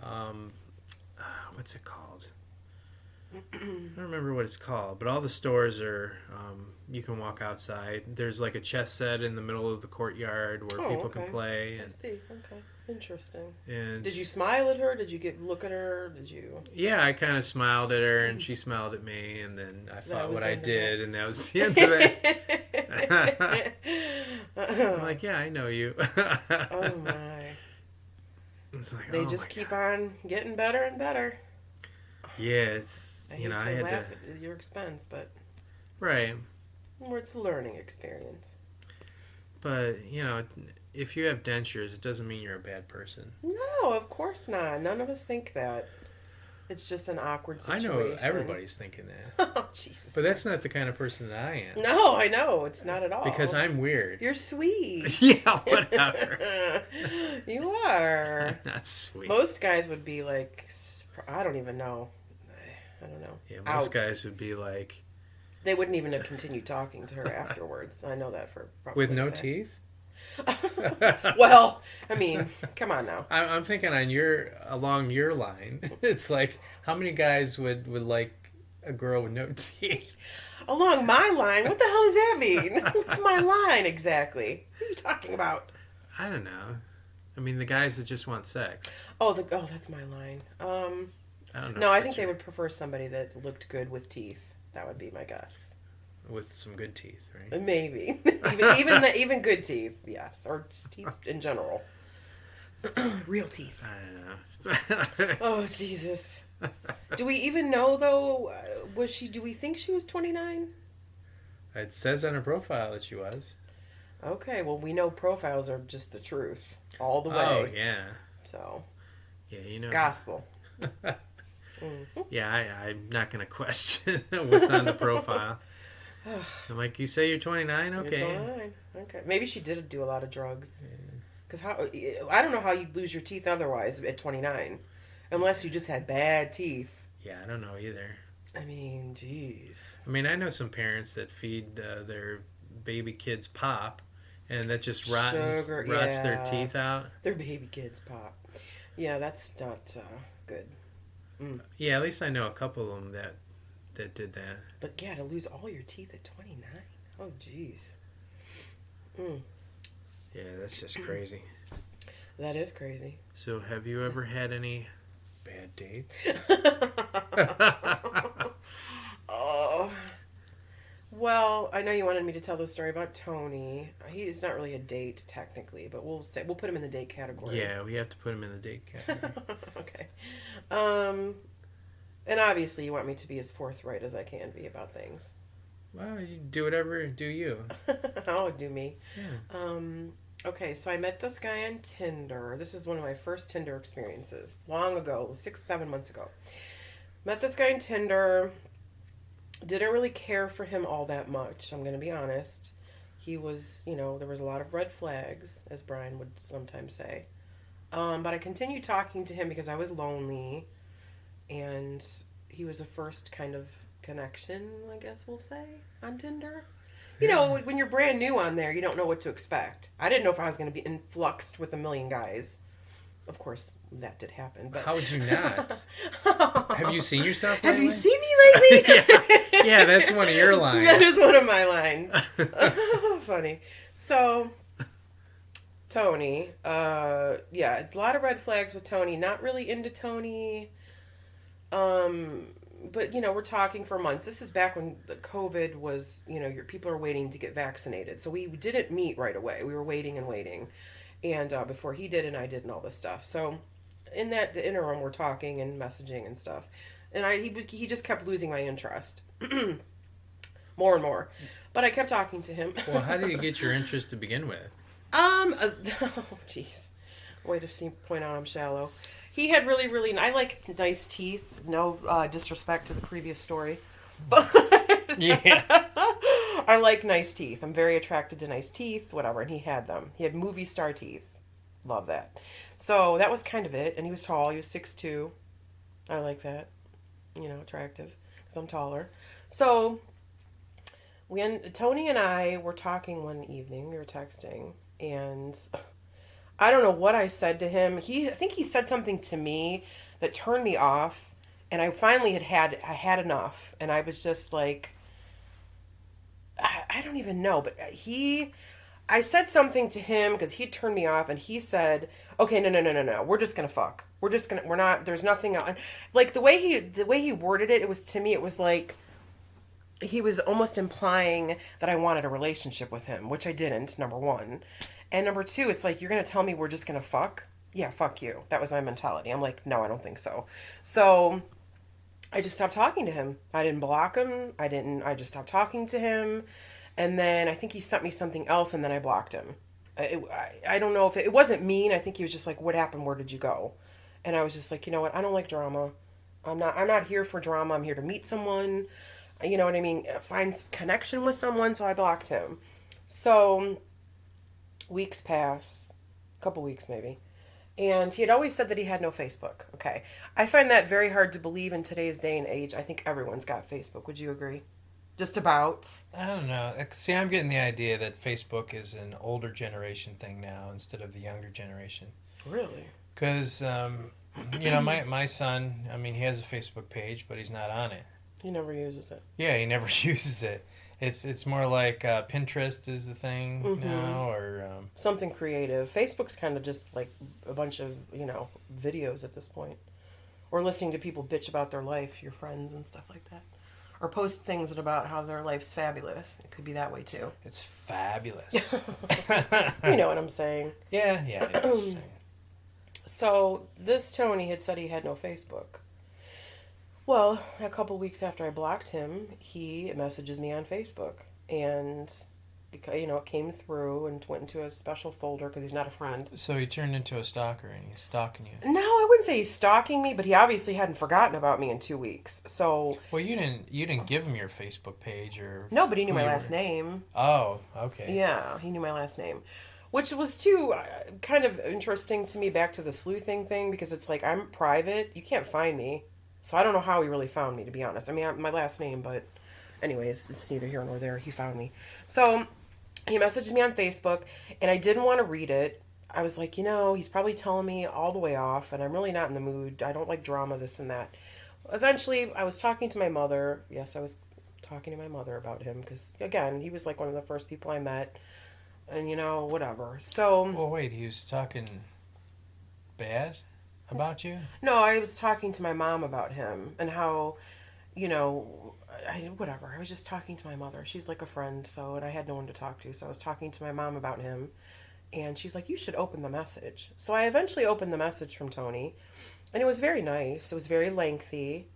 What's it called? I don't remember what it's called, but all the stores are you can walk outside. There's like a chess set in the middle of the courtyard where people can play. And, I see. Okay. Interesting. And did you smile at her? Did you look at her? Did you? Yeah, I kind of smiled at her, and she smiled at me, and then I thought what I did, and that was the end of it. I'm like, yeah, I know you. Oh my! It's like, they just keep on getting better and better. Yeah, it's I had to laugh at your expense, but right. It's a learning experience. But if you have dentures, it doesn't mean you're a bad person. No, of course not. None of us think that. It's just an awkward situation. I know everybody's thinking that. Oh, Jesus. But that's not the kind of person that I am. No, I know. It's not at all. Because I'm weird. You're sweet. Yeah, whatever. You are. I'm not sweet. Most guys would be like, I don't even know. I don't know. Yeah, most guys would be like... They wouldn't even have continued talking to her afterwards. I know that for probably with no teeth? Well, I mean, come on now. I'm thinking along your line. It's like, how many guys would like a girl with no teeth? Along my line? What the hell does that mean? What's my line exactly? What are you talking about? I don't know. I mean, the guys that just want sex. Oh, that's my line. I don't know. No, I think they would prefer somebody that looked good with teeth. That would be my guess. With some good teeth, right? Maybe even good teeth, yes, or just teeth in general. Real teeth. I don't know. Oh Jesus! Do we even know though? Do we think she was 29? It says on her profile that she was. Okay, well we know profiles are just the truth all the way. Oh yeah. So. Yeah, Gospel. Yeah, I'm not going to question what's on the profile. I'm like, you say you're 29? Okay. You're 29. Okay. Maybe she did do a lot of drugs. Because I don't know how you lose your teeth otherwise at 29. Unless you just had bad teeth. Yeah, I don't know either. I mean, jeez. I mean, I know some parents that feed their baby kids pop, and that just rots their teeth out. Their baby kids pop. Yeah, that's not good. Yeah, at least I know a couple of them that did that. But yeah, to lose all your teeth at 29? Oh, jeez. Yeah, that's just crazy. That is crazy. So, have you ever had any bad dates? Oh. Well, I know you wanted me to tell the story about Tony. He's not really a date technically, but we'll put him in the date category. Yeah, we have to put him in the date category. Okay. And obviously you want me to be as forthright as I can be about things. Well, you do whatever, do you. Oh, do me. Yeah. Okay, so I met this guy on Tinder. This is one of my first Tinder experiences. Long ago, 6, 7 months ago. Met this guy on Tinder. Didn't really care for him all that much, I'm going to be honest. He was, there was a lot of red flags, as Brian would sometimes say. But I continued talking to him because I was lonely. And he was the first kind of connection, I guess we'll say, on Tinder. When you're brand new on there, you don't know what to expect. I didn't know if I was going to be influxed with a million guys. Of course, that did happen. But how would you not? Have you seen yourself lately? Have you seen me lately? yeah, that's one of your lines. That is one of my lines. Funny. So, Tony. A lot of red flags with Tony. Not really into Tony. But, we're talking for months. This is back when the COVID was, your people are waiting to get vaccinated. So we didn't meet right away. We were waiting and waiting. And before he did and I did and all this stuff. So in the interim, we're talking and messaging and stuff. And he just kept losing my interest. More and more. But I kept talking to him. Well, how did you get your interest to begin with? Jeez. Way to point out I'm shallow. He had really, really, I like nice teeth. No disrespect to the previous story. But yeah. I like nice teeth. I'm very attracted to nice teeth, whatever. And he had them. He had movie star teeth. Love that. So that was kind of it. And he was tall. He was 6'2". I like that. Attractive. Because I'm taller. So Tony and I were talking one evening. We were texting. And I don't know what I said to him. I think he said something to me that turned me off. And I finally I had enough. And I was just like, I don't even know. But I said something to him because he turned me off. And he said, okay, no. We're just going to fuck. We're not, there's nothing else. Like the way he worded it, to me, it was like, he was almost implying that I wanted a relationship with him, which I didn't, number one. And number two, it's like, you're going to tell me we're just going to fuck? Yeah, fuck you. That was my mentality. I'm like, no, I don't think so. So I just stopped talking to him. I didn't block him. I just stopped talking to him. And then I think he sent me something else and then I blocked him. I don't know if it wasn't mean. I think he was just like, what happened? Where did you go? And I was just like, you know what? I don't like drama. I'm not here for drama. I'm here to meet someone. You know what I mean? Find connection with someone. So I blocked him. So weeks pass, a couple weeks maybe, and he had always said that he had no Facebook. Okay, I find that very hard to believe in today's day and age. I think everyone's got Facebook. Would you agree? Just about. I don't know. See, I'm getting the idea that Facebook is an older generation thing now instead of the younger generation. Really? Because my son, he has a Facebook page, but he's not on it. He never uses it. Yeah, he never uses it. It's more like Pinterest is the thing now, or something creative. Facebook's kind of just like a bunch of videos at this point, or listening to people bitch about their life, your friends and stuff like that, or post things about how their life's fabulous. It could be that way too. It's fabulous. You know what I'm saying? Yeah, I know what you're saying. So this Tony had said he had no Facebook. Well, a couple weeks after I blocked him, he messages me on Facebook. And, it came through and went into a special folder because he's not a friend. So he turned into a stalker and he's stalking you. No, I wouldn't say he's stalking me, but he obviously hadn't forgotten about me in 2 weeks. So. Well, you didn't give him your Facebook page or. No, but he knew my last name. Oh, okay. Yeah, he knew my last name. Which was too kind of interesting to me, back to the sleuthing thing, because it's like, I'm private. You can't find me. So I don't know how he really found me, to be honest. My last name, but anyways, it's neither here nor there. He found me. So he messaged me on Facebook, and I didn't want to read it. I was like, he's probably telling me all the way off, and I'm really not in the mood. I don't like drama, this and that. Eventually, I was talking to my mother. Yes, I was talking to my mother about him, because, again, he was like one of the first people I met, and, whatever. So. Well, wait, he was talking bad about you? No, I was talking to my mom about him and how, whatever. I was just talking to my mother. She's like a friend, and I had no one to talk to. So I was talking to my mom about him, and she's like, you should open the message. So I eventually opened the message from Tony, and it was very nice. It was very lengthy,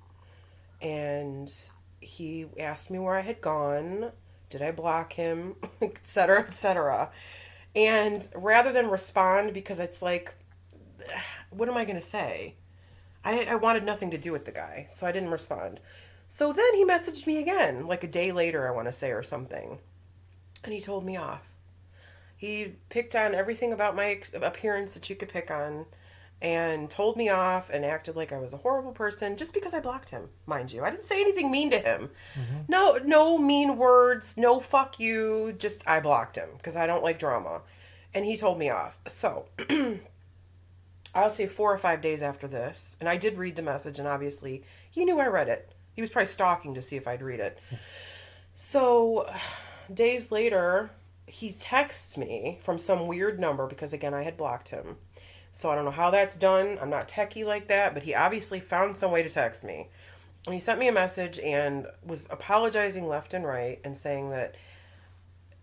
and he asked me where I had gone, did I block him, etc., etc. And rather than respond, because it's like, what am I going to say? I wanted nothing to do with the guy, so I didn't respond. So then he messaged me again, like a day later, I want to say, or something. And he told me off. He picked on everything about my appearance that you could pick on and told me off and acted like I was a horrible person just because I blocked him, mind you. I didn't say anything mean to him. No mean words, no fuck you, just I blocked him because I don't like drama. And he told me off. So, I'll say 4 or 5 days after this, and I did read the message, and obviously he knew I read it. He was probably stalking to see if I'd read it. So, days later, he texts me from some weird number because, again, I had blocked him. So I don't know how that's done. I'm not techie like that, but he obviously found some way to text me. And he sent me a message and was apologizing left and right and saying that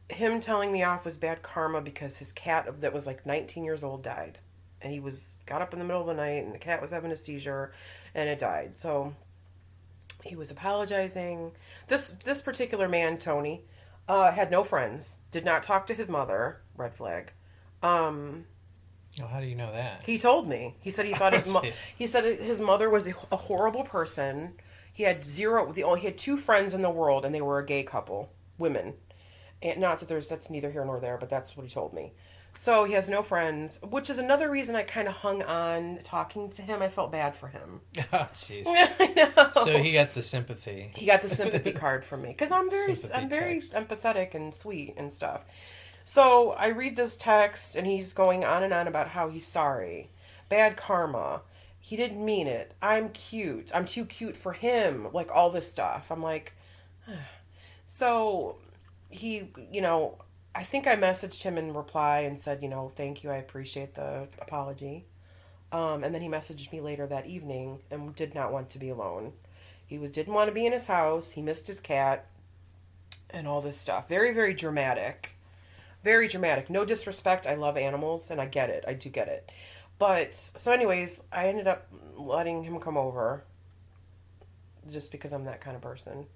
him telling me off was bad karma because his cat that was like 19 years old died. And he got up in the middle of the night and the cat was having a seizure and it died. So he was apologizing. This particular man, Tony, had no friends, did not talk to his mother, red flag. Well, how do you know that? He told me. He said he thought he said his mother was a horrible person. He had he had 2 friends in the world and they were a gay couple, women. And not that that's neither here nor there, but that's what he told me. So he has no friends, which is another reason I kind of hung on talking to him. I felt bad for him. Oh, jeez. I know. So he got the sympathy. He got the sympathy card from me because I'm very Text. empathetic and sweet and stuff. So I read this text and he's going on and on about how he's sorry, bad karma. He didn't mean it. I'm cute. I'm too cute for him. Like all this stuff. I'm like, so he, I think I messaged him in reply and said, thank you, I appreciate the apology. And then he messaged me later that evening and did not want to be alone. He didn't want to be in his house. He missed his cat and all this stuff. Very, very dramatic. Very dramatic. No disrespect. I love animals and I get it. I do get it. But, so anyways, I ended up letting him come over just because I'm that kind of person.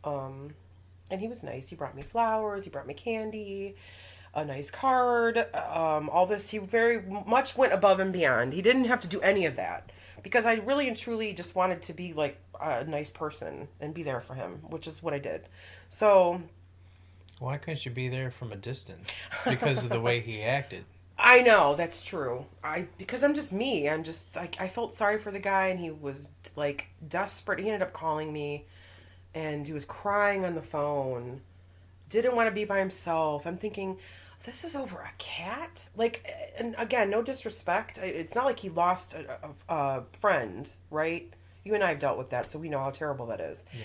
And he was nice. He brought me flowers. He brought me candy, a nice card, all this. He very much went above and beyond. He didn't have to do any of that because I really and truly just wanted to be like a nice person and be there for him, which is what I did. So, why couldn't you be there from a distance? Because of the way he acted. I know, that's true. Because I'm just me. I'm just like, I felt sorry for the guy and he was like desperate. He ended up calling me. And he was crying on the phone. Didn't want to be by himself. I'm thinking, this is over a cat? Like, and again, no disrespect. It's not like he lost a friend, right? You and I have dealt with that, so we know how terrible that is. Yeah.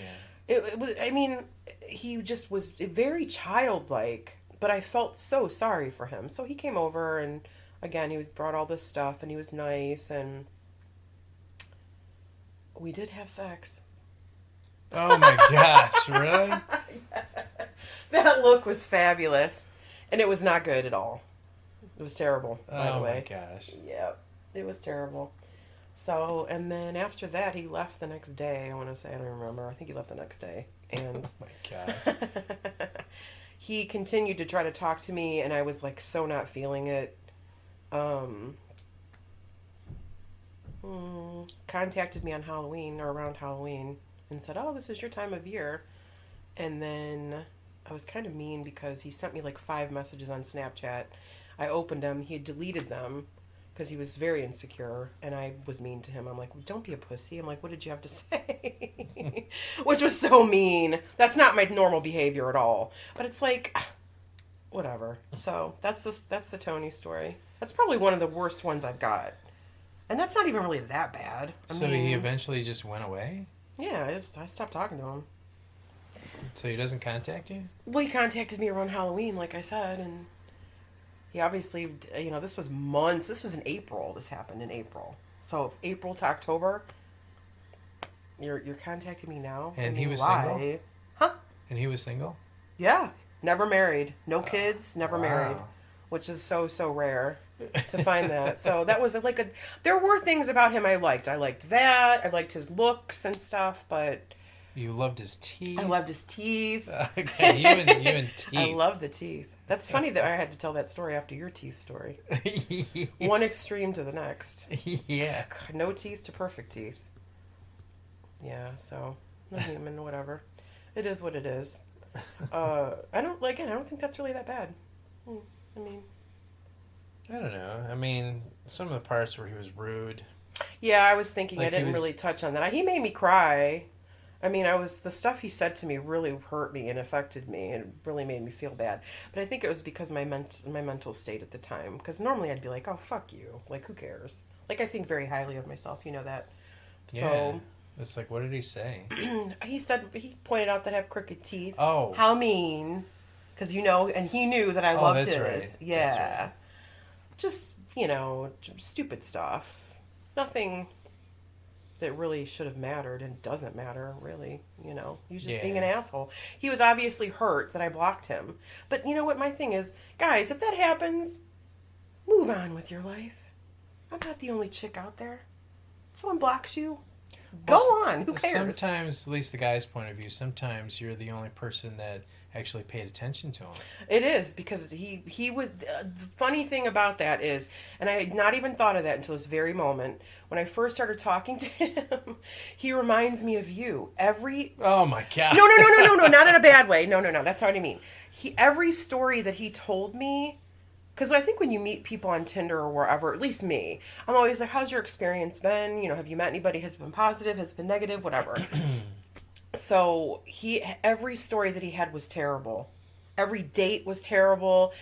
It was, I mean, he just was very childlike, but I felt so sorry for him. So he came over, and again, he brought all this stuff, and he was nice, and we did have sex. Oh my gosh, really? That look was fabulous. And it was not good at all. It was terrible, by the way. Oh my gosh. Yep. It was terrible. So, and then after that, he left the next day. I want to say, I don't remember. I think he left the next day. And oh my god. He continued to try to talk to me, and I was like so not feeling it. Contacted me on Halloween or around Halloween. And said, oh, this is your time of year. And then I was kind of mean because he sent me like 5 messages on Snapchat. I opened them. He had deleted them because he was very insecure. And I was mean to him. I'm like, well, don't be a pussy. I'm like, what did you have to say? Which was so mean. That's not my normal behavior at all. But it's like, whatever. So that's the Tony story. That's probably one of the worst ones I've got. And that's not even really that bad. I mean, he eventually just went away? Yeah, I stopped talking to him. So he doesn't contact you? Well, he contacted me around Halloween, like I said, and he obviously, this was months. This was in April. This happened in April. So April to October. You're contacting me now. And he was why? single? Huh? And he was single? Yeah. Never married. No kids. Never wow. married. Which is so rare to find that. So that was there were things about him I liked. I liked that. I liked his looks and stuff, but... You loved his teeth? I loved his teeth. Okay, you and teeth. I love the teeth. That's funny that I had to tell that story after your teeth story. One extreme to the next. Yeah. No teeth to perfect teeth. Yeah, so no human, whatever. It is what it is. I don't think that's really that bad. I mean, I don't know. I mean, some of the parts where he was rude. yeah, I was thinking Like I didn't really touch on that. He made me cry. I mean, the stuff he said to me really hurt me and affected me and really made me feel bad. But I think it was because my mental state at the time. Because normally I'd be like, oh, fuck you. Like, who cares? Like, I think very highly of myself. You know that. Yeah. So It's like, what did he say? he pointed out that I have crooked teeth. Oh. How mean. Because, and he knew that I loved that's his. right. Yeah. That's right. Just, stupid stuff. Nothing that really should have mattered and doesn't matter, really. He was just being an asshole. He was obviously hurt that I blocked him. But you know what my thing is? Guys, if that happens, move on with your life. I'm not the only chick out there. If someone blocks you, go on. Who cares? Sometimes, at least the guy's point of view, sometimes you're the only person that actually paid attention to him. It is, because he was the funny thing about that is, and I had not even thought of that until this very moment when I first started talking to him. He reminds me of you. Oh my god. No, not in a bad way. No, that's not what I mean. Every story that he told me, because I think when you meet people on Tinder or wherever, at least me, I'm always like, how's your experience been? Have you met anybody? Has it been positive? Has it been negative? Whatever. So every story that he had was terrible. Every date was terrible.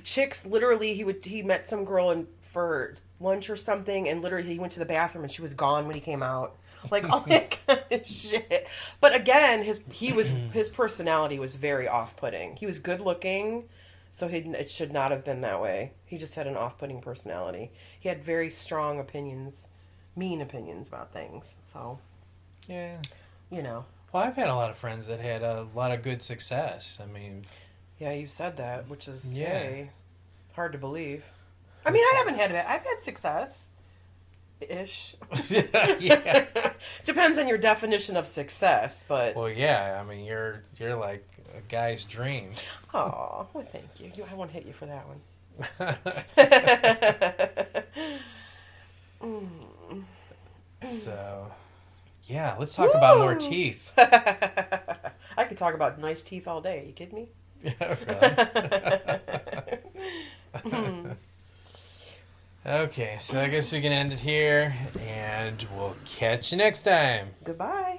Chicks, literally, he met some girl for lunch or something, and literally he went to the bathroom and she was gone when he came out. Like, all that kind of shit. But again, his personality was very off-putting. He was good looking, so it should not have been that way. He just had an off-putting personality. He had very strong opinions, mean opinions about things. So, yeah. Well, I've had a lot of friends that had a lot of good success. I mean... Yeah, you said that, which is hard to believe. I mean, I haven't had it. I've had success. Ish. Yeah. Depends on your definition of success, but... Well, yeah. I mean, you're like a guy's dream. Oh, well, thank you. I won't hit you for that one. So... Yeah, let's talk about more teeth. I could talk about nice teeth all day. You kidding me? Really? Okay, so I guess we can end it here, and we'll catch you next time. Goodbye.